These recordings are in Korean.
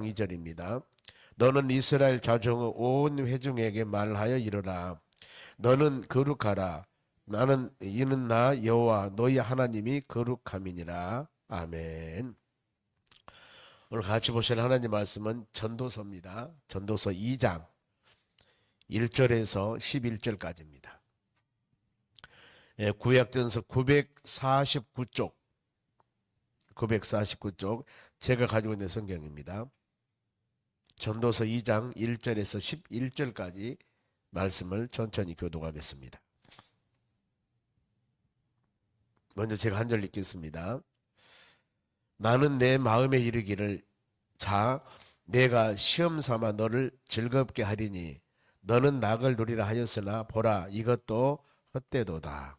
2절입니다. 너는 이스라엘 자손의 온 회중에게 말하여 이르라. 너는 거룩하라. 나는 이는 나 여호와 너희 하나님이 거룩함이니라. 아멘. 오늘 같이 보실 하나님 말씀은 전도서입니다. 전도서 2장 1절에서 11절까지입니다. 구약전서 949쪽 제가 가지고 있는 성경입니다. 전도서 2장 1절에서 11절까지 말씀을 천천히 교독하겠습니다. 먼저 제가 한 절 읽겠습니다. 나는 내 마음에 이르기를 자 내가 시험 삼아 너를 즐겁게 하리니 너는 낙을 누리라 하였으나 보라 이것도 헛되도다.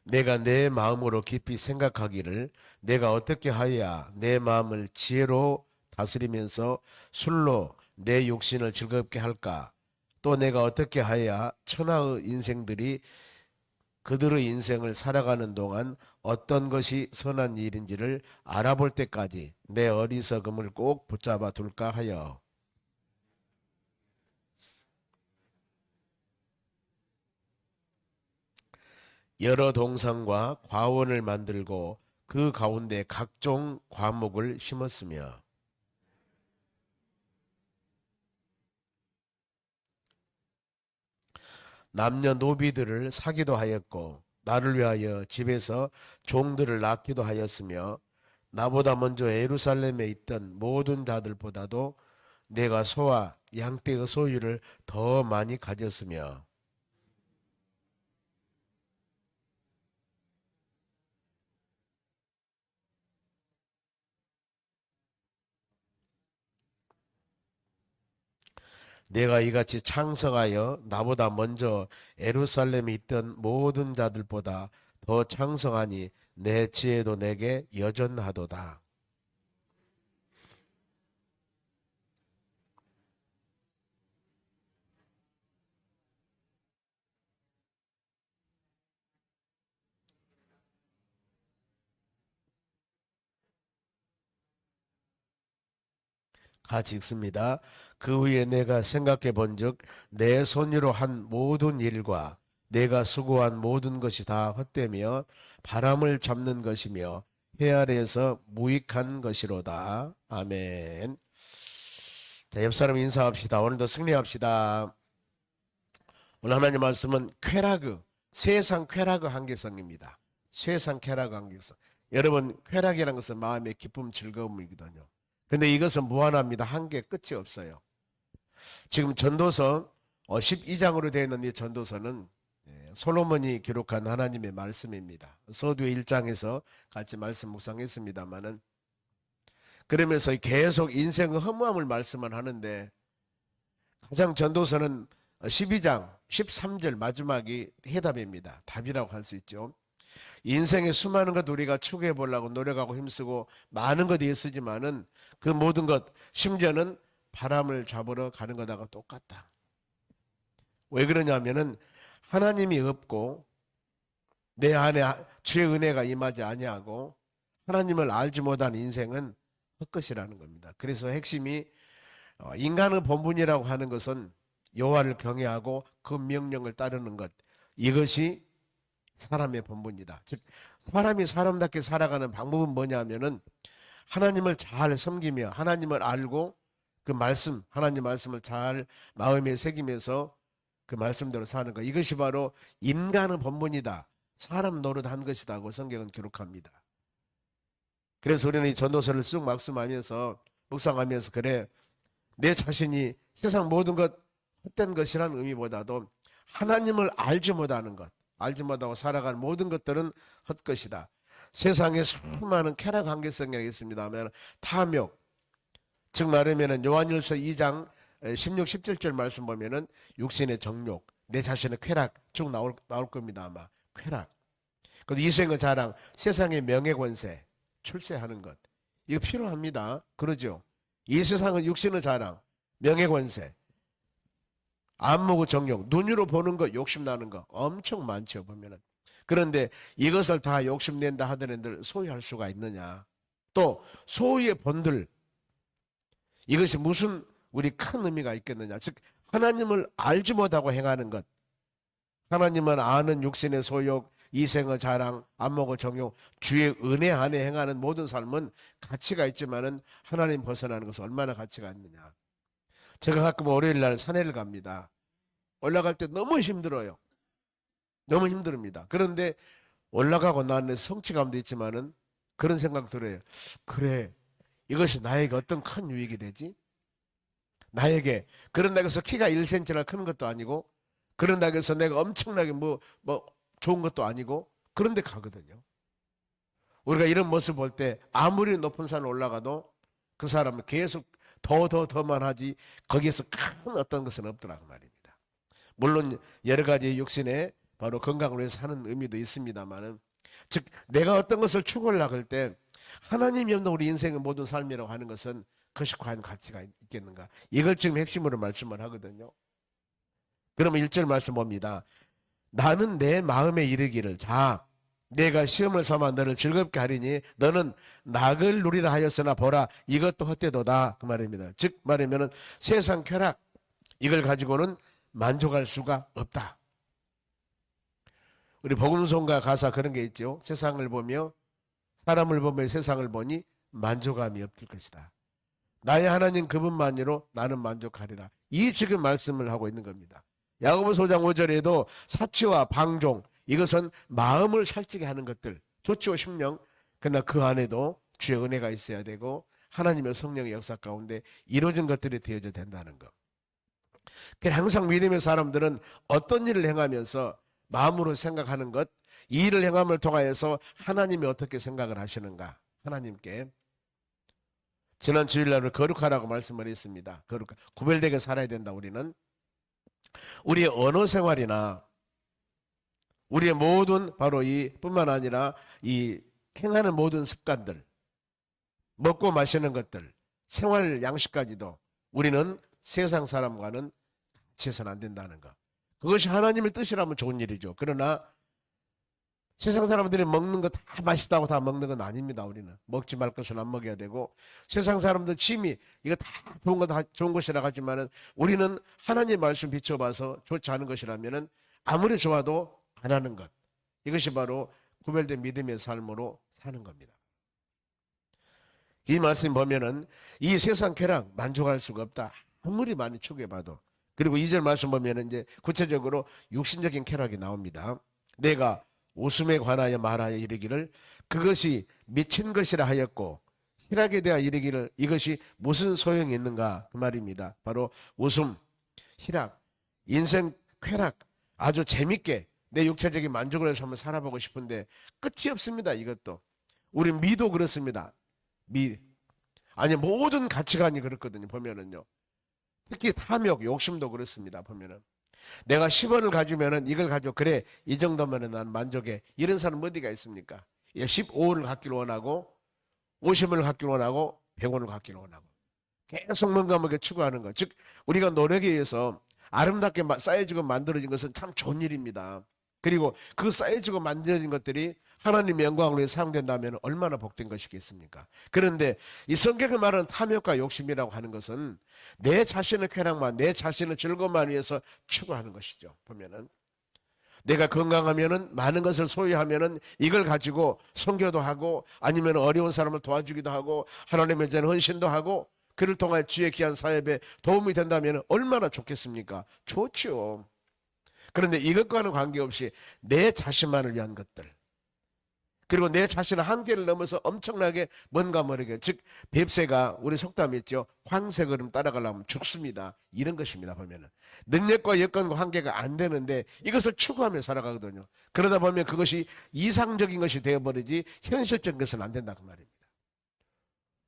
내가 내 마음으로 깊이 생각하기를 내가 어떻게 하여야 내 마음을 지혜로 다스리면서 술로 내 육신을 즐겁게 할까? 또 내가 어떻게 하여야 천하의 인생들이 그들의 인생을 살아가는 동안 어떤 것이 선한 일인지를 알아볼 때까지 내 어리석음을 꼭 붙잡아 둘까 하여 여러 동상과 과원을 만들고 그 가운데 각종 과목을 심었으며 남녀노비들을 사기도 하였고 나를 위하여 집에서 종들을 낳기도 하였으며 나보다 먼저 예루살렘에 있던 모든 자들보다도 내가 소와 양떼의 소유를 더 많이 가졌으며 내가 이같이 창성하여 나보다 먼저 예루살렘에 있던 모든 자들보다 더 창성하니 내 지혜도 내게 여전하도다. 같이 읽습니다. 그 후에 내가 생각해 본즉 내 손으로 한 모든 일과 내가 수고한 모든 것이 다 헛되며 바람을 잡는 것이며 해 아래에서 무익한 것이로다. 아멘. 자, 옆 사람 인사합시다. 오늘도 승리합시다. 오늘 하나님 말씀은 쾌락, 세상 쾌락 한계성입니다. 세상 쾌락 한계성. 여러분, 쾌락이라는 것은 마음의 기쁨, 즐거움이거든요. 근데 이것은 무한합니다. 한계 끝이 없어요. 지금 전도서 12장으로 되어 있는 이 전도서는 솔로몬이 기록한 하나님의 말씀입니다. 서두에 1장에서 같이 말씀 묵상했습니다마는 그러면서 계속 인생의 허무함을 말씀을 하는데 가장 전도서는 12장 13절 마지막이 해답입니다. 답이라고 할 수 있죠. 인생의 수많은 것 우리가 추구해 보려고 노력하고 힘쓰고 많은 것이 있으지만은 그 모든 것 심지어는 바람을 잡으러 가는 것하고 똑같다. 왜 그러냐면은 하나님이 없고 내 안에 주의 은혜가 임하지 아니하고 하나님을 알지 못한 인생은 헛것이라는 겁니다. 그래서 핵심이 인간의 본분이라고 하는 것은 여호와를 경외하고 그 명령을 따르는 것, 이것이 사람의 본분이다. 즉 사람이 사람답게 살아가는 방법은 뭐냐면은 하나님을 잘 섬기며 하나님을 알고 그 말씀, 하나님 말씀을 잘 마음에 새기면서 그 말씀대로 사는 것, 이것이 바로 인간의 본분이다. 사람 노릇한 것이다고 성경은 기록합니다. 그래서 우리는 이 전도서를 쭉 말씀하면서 묵상하면서 그래 내 자신이 세상 모든 것 헛된 것이라는 의미보다도 하나님을 알지 못하는 것, 알지 못하고 살아가는 모든 것들은 헛것이다. 세상에 수많은 쾌락 한계성이 있습니다만 탐욕, 즉 말하면 요한일서 2장 16, 17절 말씀 보면은 육신의 정욕, 내 자신의 쾌락 쭉 나올 겁니다. 아마 쾌락. 그리고 이생의 자랑, 세상의 명예권세, 출세하는 것, 이거 필요합니다. 그러죠. 이 세상은 육신의 자랑, 명예권세, 안목의 정욕, 눈으로 보는 거, 욕심나는 거 엄청 많죠, 보면은. 그런데 이것을 다 욕심낸다 하더라도 소유할 수가 있느냐. 또 소유의 본들, 이것이 무슨 우리 큰 의미가 있겠느냐. 즉 하나님을 알지 못하고 행하는 것, 하나님을 아는 육신의 소욕, 이생의 자랑, 안목의 정욕, 주의 은혜 안에 행하는 모든 삶은 가치가 있지만은 하나님 벗어나는 것은 얼마나 가치가 있느냐. 제가 가끔 월요일 날 산에를 갑니다. 올라갈 때 너무 힘들어요. 너무 힘듭니다. 그런데 올라가고 나는 성취감도 있지만은 그런 생각 들어요. 그래, 이것이 나에게 어떤 큰 유익이 되지? 나에게 그런다고 해서 키가 1cm나 크는 것도 아니고, 그런다고 해서 내가 엄청나게 뭐 좋은 것도 아니고, 그런데 가거든요. 우리가 이런 모습 볼 때 아무리 높은 산을 올라가도 그 사람은 계속 더만 하지 거기에서 큰 어떤 것은 없더라고 말입니다. 물론 여러 가지 육신의 바로 건강을 위해서 하는 의미도 있습니다만은, 즉 내가 어떤 것을 추구하려고 할 때 하나님이 없는 우리 인생의 모든 삶이라고 하는 것은 그것이 과연 가치가 있겠는가, 이걸 지금 핵심으로 말씀을 하거든요. 그러면 1절 말씀 봅니다. 나는 내 마음에 이르기를, 자 내가 시험을 삼아 너를 즐겁게 하리니 너는 낙을 누리라 하였으나 보라 이것도 헛되도다, 그 말입니다. 즉 말하면은 세상 쾌락, 이걸 가지고는 만족할 수가 없다. 우리 복음송가 가사 그런 게 있죠. 세상을 보며 사람을 보며 세상을 보니 만족함이 없을 것이다. 나의 하나님 그분만으로 나는 만족하리라. 이 지금 말씀을 하고 있는 겁니다. 야고보서 5장 5절에도 사치와 방종, 이것은 마음을 살찌게 하는 것들, 좋지요 심령. 그러나 그 안에도 주의 은혜가 있어야 되고 하나님의 성령의 역사 가운데 이루어진 것들이 되어져야 된다는 것. 항상 믿음의 사람들은 어떤 일을 행하면서 마음으로 생각하는 것, 이 일을 행함을 통하여서 하나님이 어떻게 생각을 하시는가, 하나님께. 지난 주일날 거룩하라고 말씀을 했습니다. 구별되게 살아야 된다. 우리는 우리의 언어 생활이나 우리의 모든 바로 이 뿐만 아니라 이 행하는 모든 습관들, 먹고 마시는 것들, 생활 양식까지도 우리는 세상 사람과는 같이 해서는 안 된다는 것. 그것이 하나님의 뜻이라면 좋은 일이죠. 그러나 세상 사람들이 먹는 거 다 맛있다고 다 먹는 건 아닙니다. 우리는 먹지 말 것은 안 먹어야 되고, 세상 사람들 취미 이거 다 좋은 거 다 좋은 것이라 하지만은 우리는 하나님의 말씀 비춰봐서 좋지 않은 것이라면은 아무리 좋아도 안 하는 것, 이것이 바로 구별된 믿음의 삶으로 사는 겁니다. 이 말씀 보면은 이 세상 쾌락 만족할 수가 없다. 아무리 많이 추구해봐도. 그리고 2절 말씀 보면은 이제 구체적으로 육신적인 쾌락이 나옵니다. 내가 웃음에 관하여 말하여 이르기를 그것이 미친 것이라 하였고 희락에 대하여 이르기를 이것이 무슨 소용이 있는가, 그 말입니다. 바로 웃음, 희락, 인생 쾌락, 아주 재밌게 내 육체적인 만족을 해서 한번 살아보고 싶은데 끝이 없습니다. 이것도 우리 미도 그렇습니다. 아니 모든 가치관이 그렇거든요. 보면은요, 특히 탐욕, 욕심도 그렇습니다. 보면은 내가 10원을 가지면은 이걸 가지고 그래 이 정도면은 난 만족해, 이런 사람 어디가 있습니까? 15원을 갖기를 원하고 50원을 갖기를 원하고 100원을 갖기를 원하고 계속 뭔가 추구하는 것. 즉 우리가 노력에 의해서 아름답게 쌓여지고 만들어진 것은 참 좋은 일입니다. 그리고 그 쌓여지고 만들어진 것들이 하나님의 영광을 위해 사용된다면 얼마나 복된 것이겠습니까? 그런데 이 성경에 말하는 탐욕과 욕심이라고 하는 것은 내 자신의 쾌락만, 내 자신의 즐거움만 위해서 추구하는 것이죠. 보면은 내가 건강하면은 많은 것을 소유하면은 이걸 가지고 선교도 하고 아니면 어려운 사람을 도와주기도 하고 하나님의 전에 헌신도 하고 그를 통해 주의 귀한 사업에 도움이 된다면 얼마나 좋겠습니까? 좋지요. 그런데 이것과는 관계없이 내 자신만을 위한 것들, 그리고 내 자신의 한계를 넘어서 엄청나게 뭔가 모르게, 즉 뱁새가 우리 속담이 있죠. 황새걸음 따라가려면 죽습니다. 이런 것입니다. 보면은 능력과 여건과 한계가 안 되는데 이것을 추구하며 살아가거든요. 그러다 보면 그것이 이상적인 것이 되어버리지 현실적인 것은 안 된다, 그 말입니다.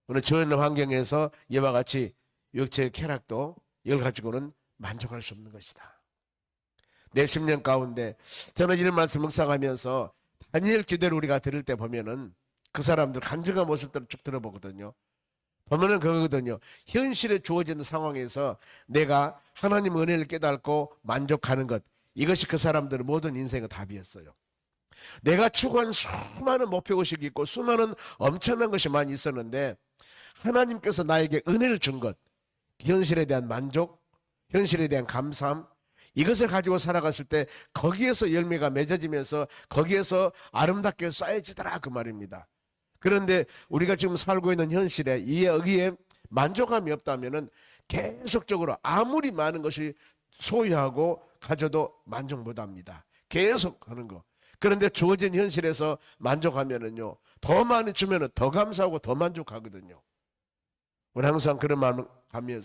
오늘 주어있는 환경에서 이와 같이 육체의 쾌락도 이걸 가지고는 만족할 수 없는 것이다. 내 10년 가운데 저는 이런 말씀 묵상하면서 다니엘 기대를 우리가 들을 때 보면은 그 사람들 간증한 모습들을 쭉 들어보거든요. 보면은 그거거든요. 현실에 주어지는 상황에서 내가 하나님 은혜를 깨닫고 만족하는 것, 이것이 그 사람들의 모든 인생의 답이었어요. 내가 추구한 수많은 목표의식이 있고 수많은 엄청난 것이 많이 있었는데 하나님께서 나에게 은혜를 준 것, 현실에 대한 만족, 현실에 대한 감사함, 이것을 가지고 살아갔을 때 거기에서 열매가 맺어지면서 거기에서 아름답게 쌓여지더라 그 말입니다. 그런데 우리가 지금 살고 있는 현실에 여기에 만족감이 없다면은 계속적으로 아무리 많은 것이 소유하고 가져도 만족 못합니다. 계속 하는 거. 그런데 주어진 현실에서 만족하면은요, 더 많이 주면은 더 감사하고 더 만족하거든요. 우리 항상 그런 마음을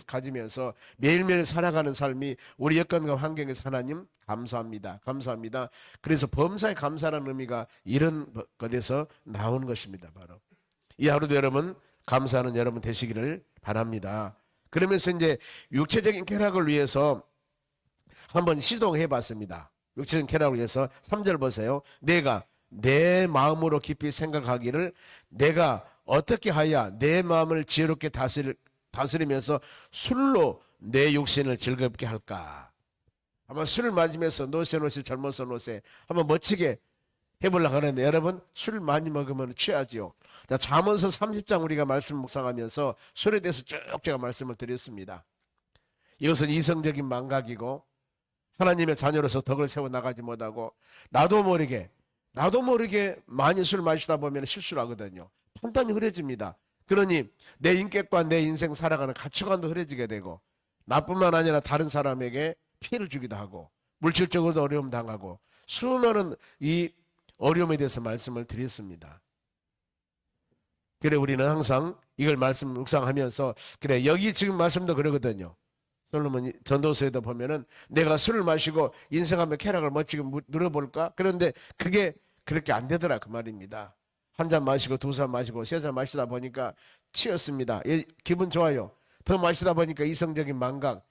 가지면서 매일매일 살아가는 삶이 우리 여건과 환경에서 하나님 감사합니다. 감사합니다. 그래서 범사에 감사라는 의미가 이런 것에서 나오는 것입니다. 바로 이 하루도 여러분 감사하는 여러분 되시기를 바랍니다. 그러면서 이제 육체적인 쾌락을 위해서 한번 시도해 봤습니다. 육체적인 쾌락을 위해서 3절 보세요. 내가 내 마음으로 깊이 생각하기를 내가 어떻게 하여 내 마음을 지혜롭게 다스리면서 술로 내 육신을 즐겁게 할까? 한번 술을 마시면서 노세 젊어서 노세 한번 멋지게 해보려고 하는데 여러분 술 많이 먹으면 취하지요. 자, 잠언서 30장 우리가 말씀 묵상하면서 술에 대해서 쭉 제가 말씀을 드렸습니다. 이것은 이성적인 망각이고 하나님의 자녀로서 덕을 세워나가지 못하고 나도 모르게 많이 술 마시다 보면 실수를 하거든요. 판단이 흐려집니다. 그러니 내 인격과 내 인생 살아가는 가치관도 흐려지게 되고 나뿐만 아니라 다른 사람에게 피해를 주기도 하고 물질적으로도 어려움 당하고 수많은 이 어려움에 대해서 말씀을 드렸습니다. 그래 우리는 항상 이걸 말씀 묵상하면서 그래 여기 지금 말씀도 그러거든요. 솔로몬 전도서에도 보면은 내가 술을 마시고 인생하며 쾌락을 멋지게 누려볼까? 그런데 그게 그렇게 안 되더라 그 말입니다. 한 잔 마시고 두 잔 마시고 세 잔 마시다 보니까 취했습니다. 기분 좋아요. 더 마시다 보니까 이성적인 망각.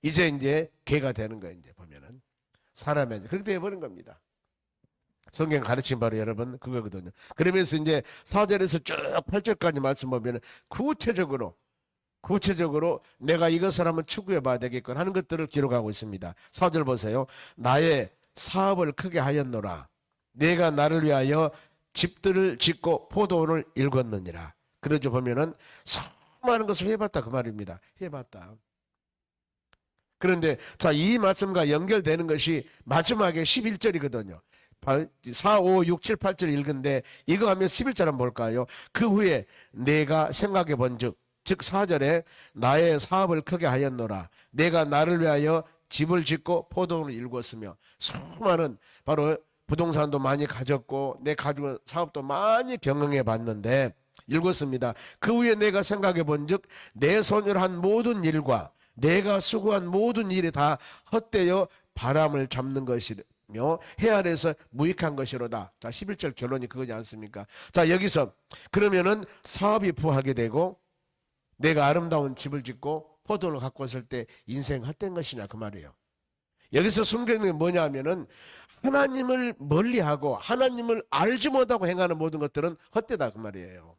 이제 개가 되는 거예요. 이제 보면은 사람이 그렇게 되어버린 겁니다. 성경 가르침 바로 여러분 그거거든요. 그러면서 이제 4절에서 쭉 8절까지 말씀 보면은 구체적으로 내가 이것을 한번 추구해 봐야 되겠군 하는 것들을 기록하고 있습니다. 4절 보세요. 나의 사업을 크게 하였노라. 내가 나를 위하여 집들을 짓고 포도원을 일궜느니라. 그러죠 보면은 수많은 것을 해봤다 그 말입니다. 해봤다. 그런데 자, 이 말씀과 연결되는 것이 마지막에 11절이거든요. 4, 5, 6, 7, 8절 읽은데 이거 하면 11절 한번 볼까요? 그 후에 내가 생각해 본즉 즉 4절에 나의 사업을 크게 하였노라. 내가 나를 위하여 집을 짓고 포도원을 일궜으며 수많은 바로 부동산도 많이 가졌고 내 가지고 사업도 많이 경영해 봤는데 읽었습니다. 그 후에 내가 생각해 본즉 내 손으로 한 모든 일과 내가 수고한 모든 일이 다 헛되어 바람을 잡는 것이며 해 아래서 무익한 것이로다. 자, 11절 결론이 그거지 않습니까? 자, 여기서 그러면은 사업이 부하게 되고 내가 아름다운 집을 짓고 포도를 갖고 왔을 때 인생 헛된 것이냐 그 말이에요. 여기서 숨겨있는 게 뭐냐 하면은 하나님을 멀리하고 하나님을 알지 못하고 행하는 모든 것들은 헛되다 그 말이에요.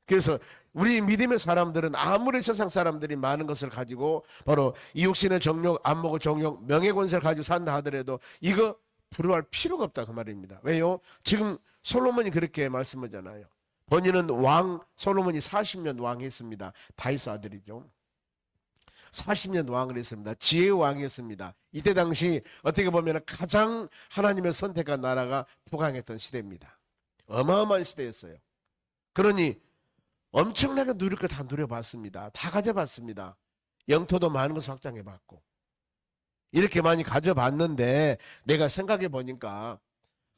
그래서 우리 믿음의 사람들은 아무리 세상 사람들이 많은 것을 가지고 바로 이 육신의 정욕, 안목의 정욕, 명예권세를 가지고 산다 하더라도 이거 부러워할 필요가 없다 그 말입니다. 왜요? 지금 솔로몬이 그렇게 말씀하잖아요. 본인은 솔로몬이 40년 왕했습니다. 다윗 아들이죠. 40년 왕을 했습니다. 지혜의 왕이었습니다. 이때 당시 어떻게 보면 가장 하나님의 선택한 나라가 부강했던 시대입니다. 어마어마한 시대였어요. 그러니 엄청나게 누릴 거 다 누려봤습니다. 다 가져봤습니다. 영토도 많은 것을 확장해봤고 이렇게 많이 가져봤는데 내가 생각해 보니까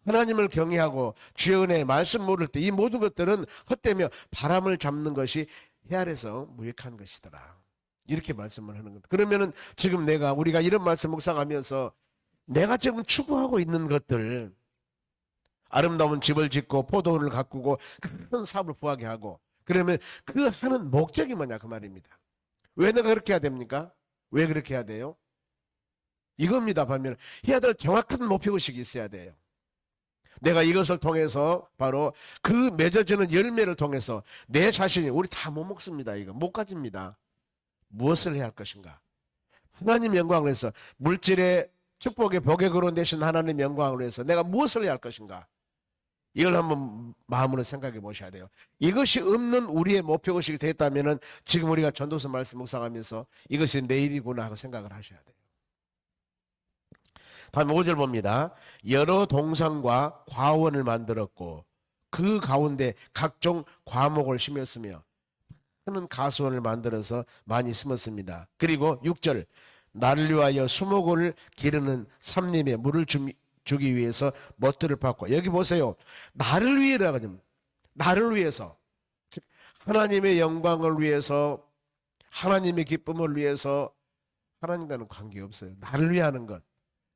하나님을 경외하고 주의 은혜의 말씀 모를 때 이 모든 것들은 헛되며 바람을 잡는 것이 해 아래서 무익한 것이더라. 이렇게 말씀을 하는 것. 그러면은 지금 우리가 이런 말씀 묵상하면서 내가 지금 추구하고 있는 것들 아름다운 집을 짓고 포도원을 가꾸고 큰 사업을 부하게 하고 그러면 그 하는 목적이 뭐냐 그 말입니다. 왜 내가 그렇게 해야 됩니까? 왜 그렇게 해야 돼요? 이겁니다. 보면 해야 될 정확한 목표의식이 있어야 돼요. 내가 이것을 통해서 바로 그 맺어지는 열매를 통해서 내 자신이, 우리 다 못 먹습니다. 이거 못 가집니다. 무엇을 해야 할 것인가? 하나님 영광을 위해서, 물질의 축복의 복의 근원 되신 하나님 영광을 위해서 내가 무엇을 해야 할 것인가? 이걸 한번 마음으로 생각해 보셔야 돼요. 이것이 없는 우리의 목표의식이 됐다면 지금 우리가 전도서 말씀 묵상하면서 이것이 내일이구나 하고 생각을 하셔야 돼요. 다음 5절 봅니다. 여러 동산과 과원을 만들었고 그 가운데 각종 과목을 심었으며 큰 가수원을 만들어서 많이 심었습니다. 그리고 6절, 나를 위하여 수목을 기르는 삼림에 물을 주기 위해서 멋들을 받고, 여기 보세요. 나를 위해라. 나를 위해서, 즉 하나님의 영광을 위해서, 하나님의 기쁨을 위해서, 하나님과는 관계없어요. 나를 위하는 것,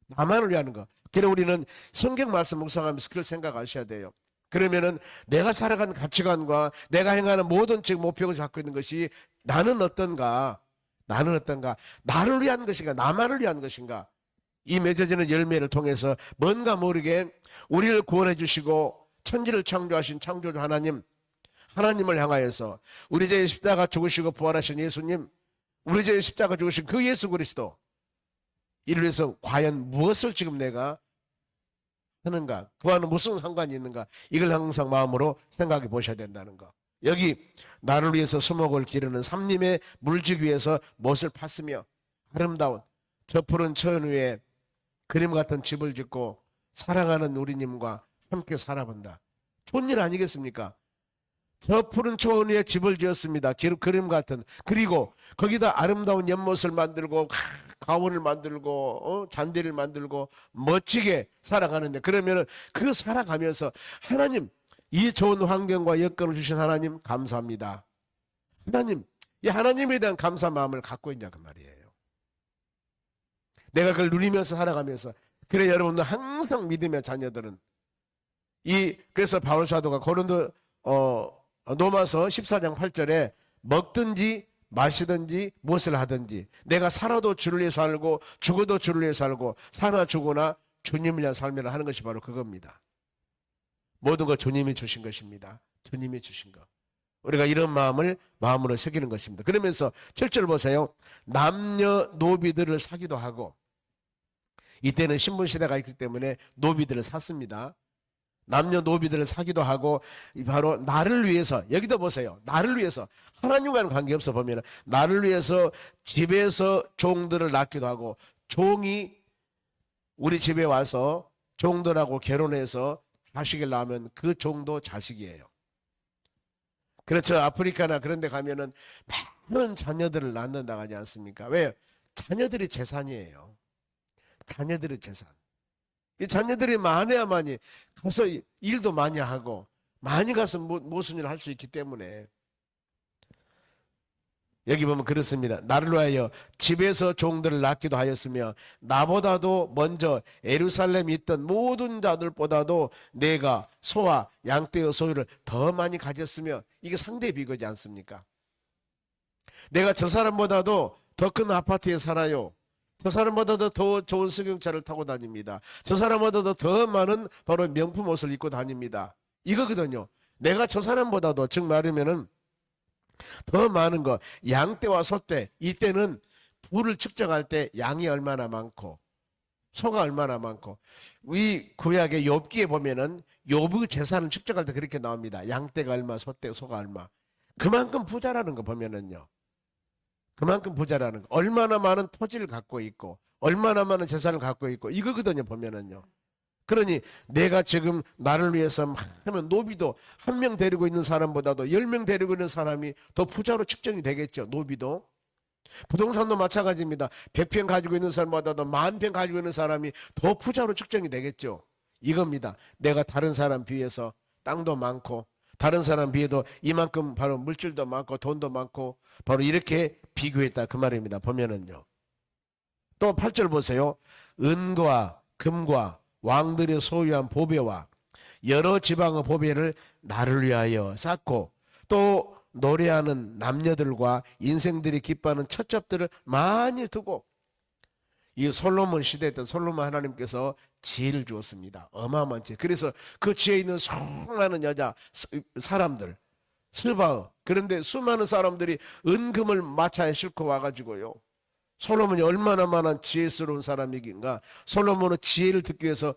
나만을 위하는 것. 그래서 우리는 성경 말씀 묵상하면서 그걸 생각하셔야 돼요. 그러면은 내가 살아가는 가치관과 내가 행하는 모든 목표를 갖고 있는 것이 나는 어떤가? 나는 어떤가? 나를 위한 것인가? 나만을 위한 것인가? 이 맺어지는 열매를 통해서 뭔가 모르게 우리를 구원해 주시고 천지를 창조하신 창조주 하나님을 향하여서 우리 죄의 십자가 죽으시고 부활하신 예수님, 우리 죄의 십자가 죽으신 그 예수 그리스도, 이를 위해서 과연 무엇을 지금 내가 하는가? 그와는 무슨 상관이 있는가? 이걸 항상 마음으로 생각해 보셔야 된다는 거. 여기 나를 위해서 수목을 기르는 삼림의 물주기 위해서 못을 팠으며 아름다운 저 푸른 처연 위에 그림 같은 집을 짓고 사랑하는 우리님과 함께 살아본다. 좋은 일 아니겠습니까? 저 푸른 초원 위에 집을 지었습니다. 그림 같은. 그리고 거기다 아름다운 연못을 만들고 가원을 만들고 잔디를 만들고 멋지게 살아가는데, 그러면 그 살아가면서 하나님, 이 좋은 환경과 여건을 주신 하나님 감사합니다. 하나님, 이 하나님에 대한 감사 마음을 갖고 있냐 그 말이에요. 내가 그걸 누리면서 살아가면서. 그래 여러분들 항상 믿음의 자녀들은 그래서 바울 사도가 고린도 로마서 14장 8절에 먹든지 마시든지 무엇을 하든지 내가 살아도 주를 위해 살고 죽어도 주를 위해 살고 사나 죽으나 주님을 위한 삶이라 하는 것이 바로 그겁니다. 모든 것 주님이 주신 것입니다. 주님이 주신 것. 우리가 이런 마음으로 새기는 것입니다. 그러면서 7절 보세요. 남녀 노비들을 사기도 하고, 이때는 신분시대가 있기 때문에 노비들을 샀습니다. 남녀 노비들을 사기도 하고, 바로 나를 위해서, 여기도 보세요. 나를 위해서, 하나님과는 관계없어 보면 나를 위해서 집에서 종들을 낳기도 하고, 종이 우리 집에 와서 종들하고 결혼해서 자식을 낳으면 그 종도 자식이에요. 그렇죠. 아프리카나 그런 데 가면은 많은 자녀들을 낳는다고 하지 않습니까? 왜요? 자녀들이 재산이에요. 자녀들의 재산. 이 자녀들이 많아야만이 가서 일도 많이 하고 많이 가서 무슨 일을 할 수 있기 때문에. 여기 보면 그렇습니다. 나를 위하여 집에서 종들을 낳기도 하였으며 나보다도 먼저 예루살렘에 있던 모든 자들보다도 내가 소와 양떼의 소유를 더 많이 가졌으며, 이게 상대 비교지 않습니까? 내가 저 사람보다도 더 큰 아파트에 살아요. 저 사람보다도 더 좋은 승용차를 타고 다닙니다. 저 사람보다도 더 많은 바로 명품 옷을 입고 다닙니다. 이거거든요. 내가 저 사람보다도, 즉 말하면은 더 많은 거, 양떼와 소떼. 이때는 부를 측정할 때 양이 얼마나 많고 소가 얼마나 많고, 이 구약의 욥기에 보면은 욥의 재산을 측정할 때 그렇게 나옵니다. 양떼가 얼마, 소떼, 소가 얼마. 그만큼 부자라는 거 보면은요. 그만큼 부자라는 거. 얼마나 많은 토지를 갖고 있고 얼마나 많은 재산을 갖고 있고 이거거든요 보면은요. 그러니 내가 지금 나를 위해서 하면 노비도 한 명 데리고 있는 사람보다도 10명 데리고 있는 사람이 더 부자로 측정이 되겠죠. 노비도. 부동산도 마찬가지입니다. 100평 가지고 있는 사람보다도 10,000평 가지고 있는 사람이 더 부자로 측정이 되겠죠. 이겁니다. 내가 다른 사람 비해서 땅도 많고 다른 사람 비해도 이만큼 바로 물질도 많고 돈도 많고 바로 이렇게 비교했다 그 말입니다. 보면은요. 또 8절 보세요. 은과 금과 왕들의 소유한 보배와 여러 지방의 보배를 나를 위하여 쌓고, 또 노래하는 남녀들과 인생들이 기뻐하는 첩첩들을 많이 두고, 이 솔로몬 시대 때 솔로몬 하나님께서 지혜를 주었습니다. 어마어마한 지혜. 그래서 그 지혜 있는 수많은 여자 사람들 슬바흐, 그런데 수많은 사람들이 은금을 마차에 싣고 와가지고요, 솔로몬이 얼마나 많은 지혜스러운 사람이긴가. 솔로몬은 지혜를 듣기 위해서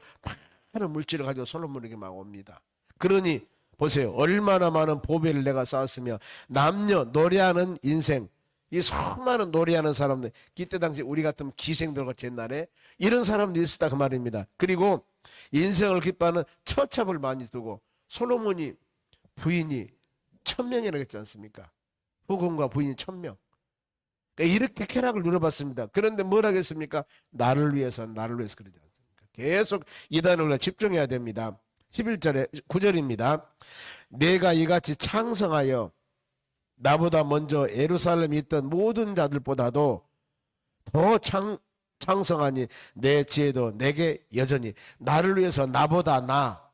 많은 물질을 가지고 솔로몬에게 막 옵니다. 그러니 보세요, 얼마나 많은 보배를 내가 쌓았으며 남녀 노래하는 인생, 이 수많은 노래하는 사람들, 이때 당시 우리 같은 기생들 같이 옛날에 이런 사람들이 있었다 그 말입니다. 그리고 인생을 기뻐하는 처첩을 많이 두고, 솔로몬이 부인이 1000명이라고 했지 않습니까? 후궁과 부인이 1000명. 그러니까 이렇게 쾌락을 누려봤습니다. 그런데 뭘 하겠습니까? 나를 위해서 그러지 않습니까? 계속 이 단어를 집중해야 됩니다. 11절에 9절입니다. 내가 이같이 창성하여 나보다 먼저 예루살렘에 있던 모든 자들보다도 더 창성하니 내 지혜도 내게 여전히 나를 위해서 나보다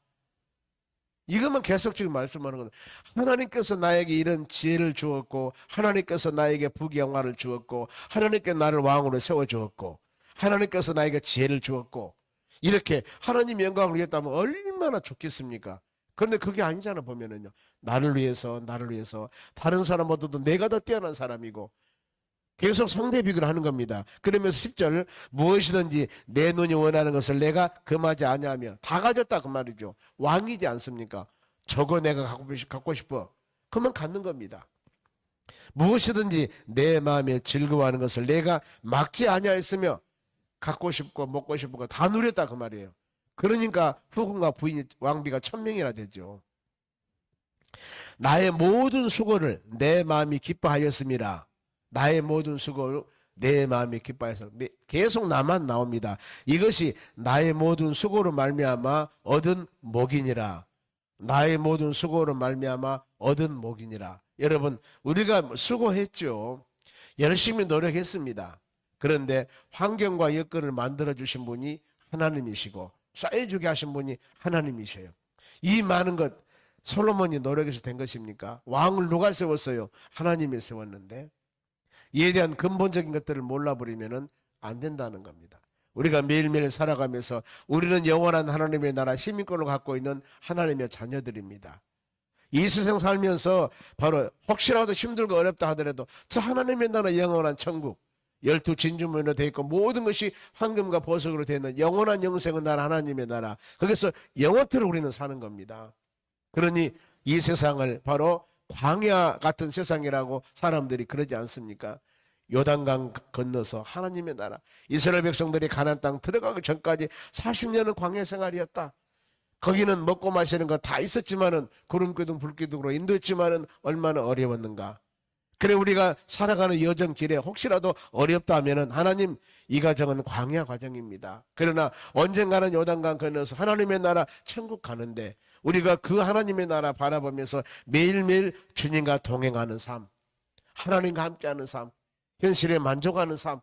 이것만 계속 지금 말씀하는 겁니다. 하나님께서 나에게 이런 지혜를 주었고, 하나님께서 나에게 부귀영화를 주었고, 하나님께 나를 왕으로 세워주었고, 하나님께서 나에게 지혜를 주었고, 이렇게 하나님 영광을 위했다면 얼마나 좋겠습니까? 그런데 그게 아니잖아. 보면은요, 나를 위해서 다른 사람보다도 내가 더 뛰어난 사람이고, 계속 상대 비교를 하는 겁니다. 그러면서 10절, 무엇이든지 내 눈이 원하는 것을 내가 금하지 아니하며, 다 가졌다 그 말이죠. 왕이지 않습니까? 저거 내가 갖고 싶어. 그러면 갖는 겁니다. 무엇이든지 내 마음에 즐거워하는 것을 내가 막지 아니하였으며, 갖고 싶고 먹고 싶고 다 누렸다 그 말이에요. 그러니까 후궁과 부인이 왕비가 1000명이나 되죠. 나의 모든 수고를 내 마음이 기뻐하였음이라. 나의 모든 수고를 내 마음이 기뻐해서 계속 나만 나옵니다. 이것이 나의 모든 수고로 말미암아 얻은 복이니라. 나의 모든 수고로 말미암아 얻은 복이니라. 여러분, 우리가 수고했죠. 열심히 노력했습니다. 그런데 환경과 여건을 만들어주신 분이 하나님이시고 쌓여주게 하신 분이 하나님이셔요. 이 많은 것 솔로몬이 노력해서 된 것입니까? 왕을 누가 세웠어요? 하나님이 세웠는데, 이에 대한 근본적인 것들을 몰라버리면 안 된다는 겁니다. 우리가 매일매일 살아가면서 우리는 영원한 하나님의 나라 시민권을 갖고 있는 하나님의 자녀들입니다. 이 세상 살면서 바로 혹시라도 힘들고 어렵다 하더라도 저 하나님의 나라 영원한 천국, 12진주문으로 되어 있고 모든 것이 황금과 보석으로 되어 있는 영원한 영생은 나라 하나님의 나라, 거기서 영원토록 우리는 사는 겁니다. 그러니 이 세상을 바로 광야 같은 세상이라고 사람들이 그러지 않습니까? 요단강 건너서 하나님의 나라, 이스라엘 백성들이 가나안 땅 들어가기 전까지 40년은 광야 생활이었다. 거기는 먹고 마시는 거 다 있었지만은 구름기둥 불기둥으로 인도했지만은 얼마나 어려웠는가. 그래, 우리가 살아가는 여정 길에 혹시라도 어렵다 하면은 하나님, 이 과정은 광야 과정입니다. 그러나 언젠가는 요단강 건너서 하나님의 나라 천국 가는데 우리가 그 하나님의 나라 바라보면서 매일매일 주님과 동행하는 삶, 하나님과 함께하는 삶, 현실에 만족하는 삶,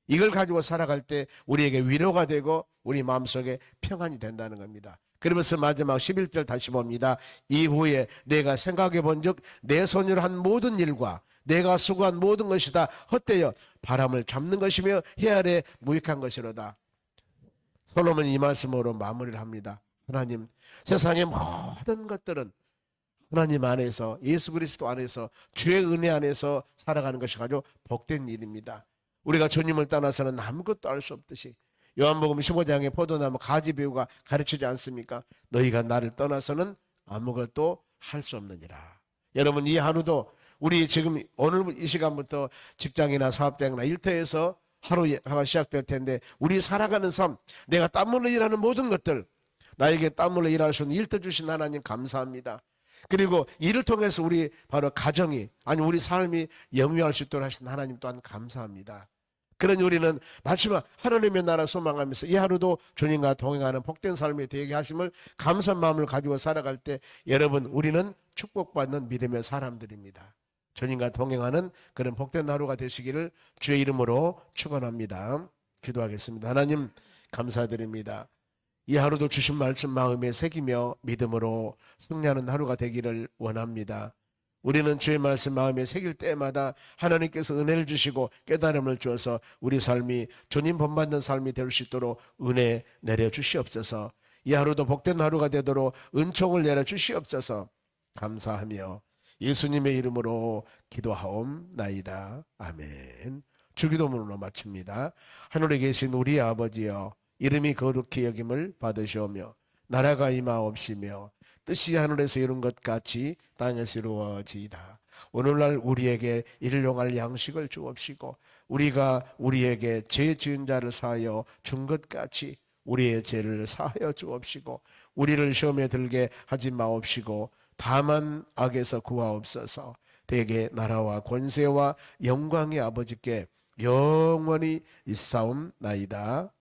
이걸 가지고 살아갈 때 우리에게 위로가 되고 우리 마음속에 평안이 된다는 겁니다. 그러면서 마지막 11절 다시 봅니다. 이후에 내가 생각해 본즉 내 손으로 한 모든 일과 내가 수고한 모든 것이 다 헛되어 바람을 잡는 것이며 해 아래 무익한 것이로다. 솔로몬이 이 말씀으로 마무리를 합니다. 하나님, 세상의 모든 것들은 하나님 안에서, 예수 그리스도 안에서, 주의 은혜 안에서 살아가는 것이 아주 복된 일입니다. 우리가 주님을 떠나서는 아무것도 알 수 없듯이 요한복음 15장의 포도나무 가지 배우가 가르치지 않습니까? 너희가 나를 떠나서는 아무것도 할 수 없느니라. 여러분, 이 하루도 우리 지금 오늘 이 시간부터 직장이나 사업장이나 일터에서 하루가 시작될 텐데, 우리 살아가는 삶, 내가 땀 흘려 일하는 모든 것들, 나에게 땀 흘려 일할 수 있는 일터 주신 하나님 감사합니다. 그리고 이를 통해서 우리 바로 가정이, 아니 우리 삶이 영위할 수 있도록 하신 하나님 또한 감사합니다. 그러니 우리는 마지막 하나님의 나라 소망하면서 이 하루도 주님과 동행하는 복된 삶이 되게 하심을 감사한 마음을 가지고 살아갈 때, 여러분, 우리는 축복받는 믿음의 사람들입니다. 주님과 동행하는 그런 복된 하루가 되시기를 주의 이름으로 축원합니다. 기도하겠습니다. 하나님, 감사드립니다. 이 하루도 주신 말씀 마음에 새기며 믿음으로 승리하는 하루가 되기를 원합니다. 우리는 주의 말씀 마음에 새길 때마다 하나님께서 은혜를 주시고 깨달음을 주어서 우리 삶이 주님 본받는 삶이 될 수 있도록 은혜 내려 주시옵소서. 이 하루도 복된 하루가 되도록 은총을 내려 주시옵소서. 감사하며 예수님의 이름으로 기도하옵나이다. 아멘. 주기도문으로 마칩니다. 하늘에 계신 우리 아버지여, 이름이 거룩히 여김을 받으시오며 나라가 임하옵시며 뜻이 하늘에서 이룬 것 같이 땅에서 이루어지이다. 오늘날 우리에게 일용할 양식을 주옵시고 우리가 우리에게 죄 지은 자를 사하여 준 것 같이 우리의 죄를 사하여 주옵시고 우리를 시험에 들게 하지 마옵시고 다만 악에서 구하옵소서. 대개 나라와 권세와 영광의 아버지께 영원히 있사옵나이다.